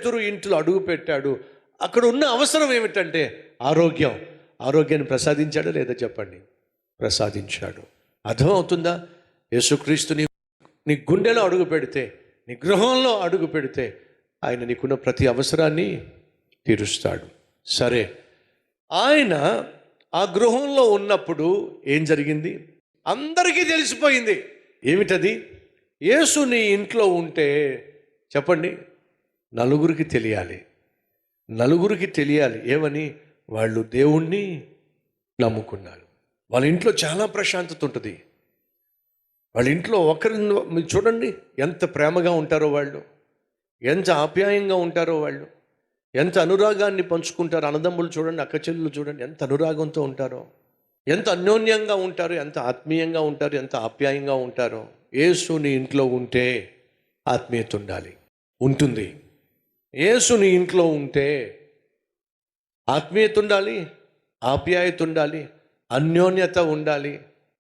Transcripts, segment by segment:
పేతురు ఇంట్లో అడుగు పెట్టాడు. అక్కడ ఉన్న అవసరం ఏమిటంటే ఆరోగ్యాన్ని ప్రసాదించాడా లేదా చెప్పండి? ప్రసాదించాడు. అర్థమవుతుందా? యేసుక్రీస్తు నీ గుండెలో అడుగు పెడితే, నీ గృహంలో అడుగు పెడితే ఆయన నీకున్న ప్రతి అవసరాన్ని తీరుస్తాడు. సరే, ఆయన ఆ గృహంలో ఉన్నప్పుడు ఏం జరిగింది? అందరికీ తెలిసిపోయింది. ఏమిటది? యేసు నీ ఇంట్లో ఉంటే చెప్పండి, నలుగురికి తెలియాలి. ఏమని? వాళ్ళు దేవుణ్ణి నమ్ముకున్నారు. వాళ్ళ ఇంట్లో చాలా ప్రశాంతత ఉంటుంది. వాళ్ళ ఇంట్లో మీరు చూడండి, ఎంత ప్రేమగా ఉంటారో వాళ్ళు, ఎంత ఆప్యాయంగా ఉంటారో వాళ్ళు, ఎంత అనురాగాన్ని పంచుకుంటారో. అన్నదమ్ములు చూడండి, అక్క చెల్లెలు చూడండి, ఎంత అనురాగంతో ఉంటారో, ఎంత అన్యోన్యంగా ఉంటారో, ఎంత ఆత్మీయంగా ఉంటారో, ఎంత ఆప్యాయంగా ఉంటారో. యేసు నీ ఇంట్లో ఉంటే ఆత్మీయత ఉంటుంది. యేసు నీ ఇంట్లో ఉంటే ఆత్మీయత ఉండాలి, ఆప్యాయత ఉండాలి, అన్యోన్యత ఉండాలి,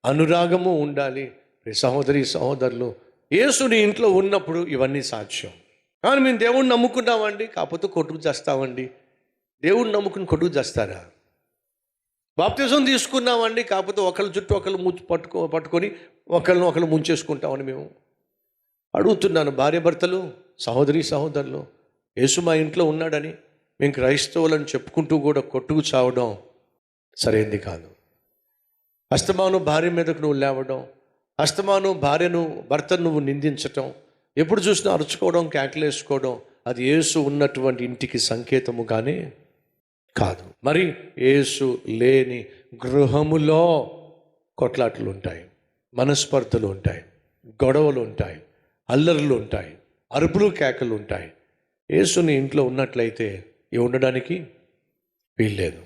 అనురాగము ఉండాలి. సహోదరులు, యేసు నీ ఇంట్లో ఉన్నప్పుడు ఇవన్నీ సాధ్యం. కానీ మేము దేవుణ్ణి నమ్ముకున్నామండి, కాకపోతే కొట్టుకు చేస్తామండి. దేవుణ్ణి నమ్ముకుని కొట్టుకు చేస్తారా? బాప్తిజం తీసుకున్నామండి, కాకపోతే ఒకళ్ళ చుట్టూ ఒకళ్ళు పట్టుకొని ఒకళ్ళు ముంచేసుకుంటామని మేము అడుగుతున్నాను. భార్యాభర్తలు, సహోదరులు, యేసు మా ఇంట్లో ఉన్నాడని మేము క్రైస్తవులని చెప్పుకుంటూ కూడా కొట్టుకు చావడం సరైంది కాదు. అస్తమాను భార్య మీదకు నువ్వు లేవడం, అస్తమాను భర్తను నువ్వు నిందించటం, ఎప్పుడు చూసినా అరుచుకోవడం, కేకలేసుకోవడం, అది యేసు ఉన్నటువంటి ఇంటికి సంకేతముగానే కాదు. మరి యేసు లేని గృహములో కొట్లాటలు ఉంటాయి, మనస్పర్ధలు ఉంటాయి, గొడవలు ఉంటాయి, అల్లర్లు ఉంటాయి, అరుపులు కేకలు ఉంటాయి. యేసుని ఇంట్లో ఉన్నట్లయితే ఉండడానికి వీల్లేదు.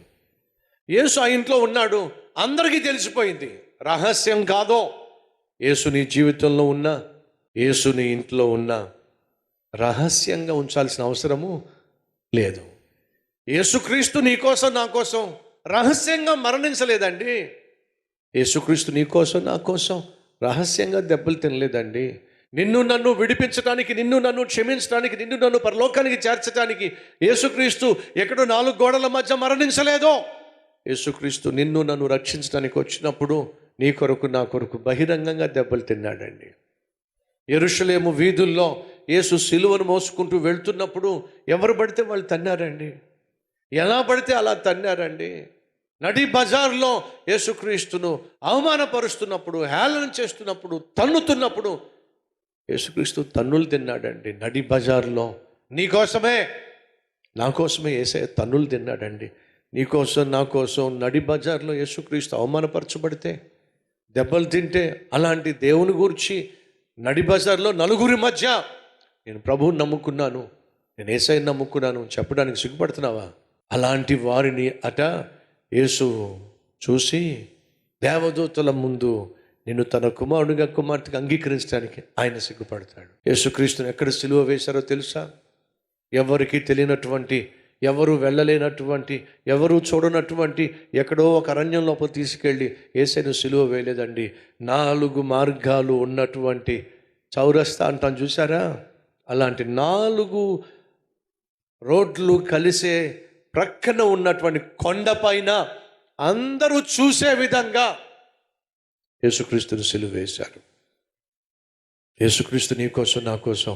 యేసు ఆ ఇంట్లో ఉన్నాడు, అందరికీ తెలిసిపోయింది. రహస్యం కాదో. యేసు నీ జీవితంలో ఉన్న, యేసు నీ ఇంట్లో ఉన్న రహస్యంగా ఉంచాల్సిన అవసరము లేదు. యేసుక్రీస్తు నీ కోసం నా కోసం రహస్యంగా మరణించలేదండి. యేసుక్రీస్తు నీ కోసం నా కోసం రహస్యంగా దెబ్బలు తినలేదండి. నిన్ను నన్ను విడిపించడానికి, నిన్ను నన్ను క్షమించడానికి, నిన్ను నన్ను పరలోకానికి చేర్చడానికి యేసుక్రీస్తు ఎక్కడో 4 గోడల మధ్య మరణించలేదో. యేసుక్రీస్తు నిన్ను నన్ను రక్షించడానికి వచ్చినప్పుడు నీ కొరకు నా కొరకు బహిరంగంగా దెబ్బలు తిన్నాడండి. యెరూషలేము వీధుల్లో యేసు సిలువను మోసుకుంటూ వెళ్తున్నప్పుడు ఎవరు పడితే వాళ్ళు తన్నారండి, ఎలా పడితే అలా తన్నారండి. నడి బజార్లో యేసుక్రీస్తును అవమానపరుస్తున్నప్పుడు, హేళన చేస్తున్నప్పుడు, తన్నుతున్నప్పుడు యేసుక్రీస్తు తన్నులు తిన్నాడండి. నడి బజార్లో నీకోసమే, నా కోసమే యేసయ్య తన్నులు తిన్నాడండి. నీకోసం, నా కోసం నడి బజార్లో యేసుక్రీస్తు అవమానపరచబడితే, దెబ్బలు తింటే, అలాంటి దేవుని గురించి నడి బజార్లో నలుగురి మధ్య నేను ప్రభువుని నమ్ముకున్నాను, నేను యేసయ్యని నమ్ముకున్నాను చెప్పడానికి సిగ్గుపడుతున్నావా? అలాంటి వారిని యేసు చూసి దేవదూతల ముందు నిన్ను తన కుమార్తెగా అంగీకరించడానికి ఆయన సిగ్గుపడతాడు. యేసుక్రీస్తుని ఎక్కడ సిలువ వేశారో తెలుసా? ఎవరికి తెలియనటువంటి, ఎవరు వెళ్ళలేనటువంటి, ఎవరు చూడనటువంటి ఎక్కడో ఒక అరణ్యం లోపల తీసుకెళ్ళి యేసయ్యను సిలువ వేయలేదండి. 4 మార్గాలు ఉన్నటువంటి చౌరస్తా అంటాను చూసారా? అలాంటి 4 రోడ్లు కలిసే ప్రక్కన ఉన్నటువంటి కొండపైన అందరూ చూసే విధంగా యేసుక్రీస్తుని సిలువ వేశారు. యేసుక్రీస్తు నీ కోసం, నా కోసం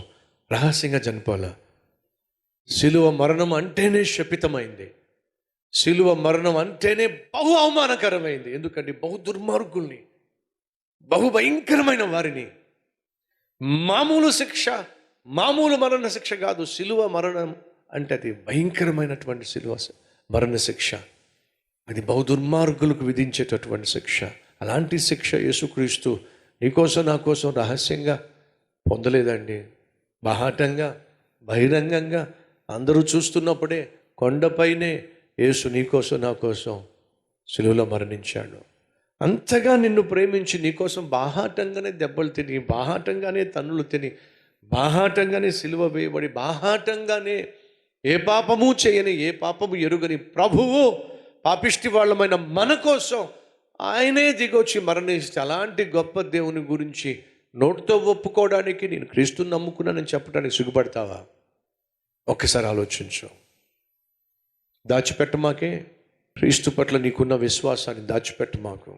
రహస్యంగా చనిపోలా. సిలువ మరణం అంటేనే శపితమైంది. సిలువ మరణం అంటేనే బహు అవమానకరమైంది. ఎందుకంటే బహు దుర్మార్గుల్ని, బహు భయంకరమైన వారిని, మామూలు శిక్ష, మామూలు మరణ శిక్ష కాదు. సిలువ మరణం అంటే అది భయంకరమైనటువంటి సిలువ మరణ శిక్ష. అది బహు దుర్మార్గులకు విధించేటటువంటి శిక్ష. అలాంటి శిక్ష యేసుక్రీస్తు నీకోసం, నా కోసం రహస్యంగా పొందలేదండి. బాహాటంగా, బహిరంగంగా అందరూ చూస్తున్నప్పుడే కొండపైనే యేసు నీకోసం, నా కోసం సిలువలో మరణించాడు. అంతగా నిన్ను ప్రేమించి నీకోసం బాహాటంగానే దెబ్బలు తిని, బాహాటంగానే తన్నులు తిని, బాహాటంగానే సిలువ వేయబడి, బాహాటంగానే ఏ పాపము చేయని, ఏ పాపము ఎరుగని ప్రభువు పాపిష్టి వాళ్ళమైన మన కోసం ఆయనే దిగొచ్చి మరణిస్తే, అలాంటి గొప్ప దేవుని గురించి నోటితో ఒప్పుకోవడానికి నేను క్రీస్తుని నమ్ముకున్నానని చెప్పడానికి సిగ్గుపడతావా? ఒక్కసారి ఆలోచించు. దాచిపెట్టమాకే, క్రీస్తు పట్ల నీకున్న విశ్వాసాన్ని దాచిపెట్టమాకు.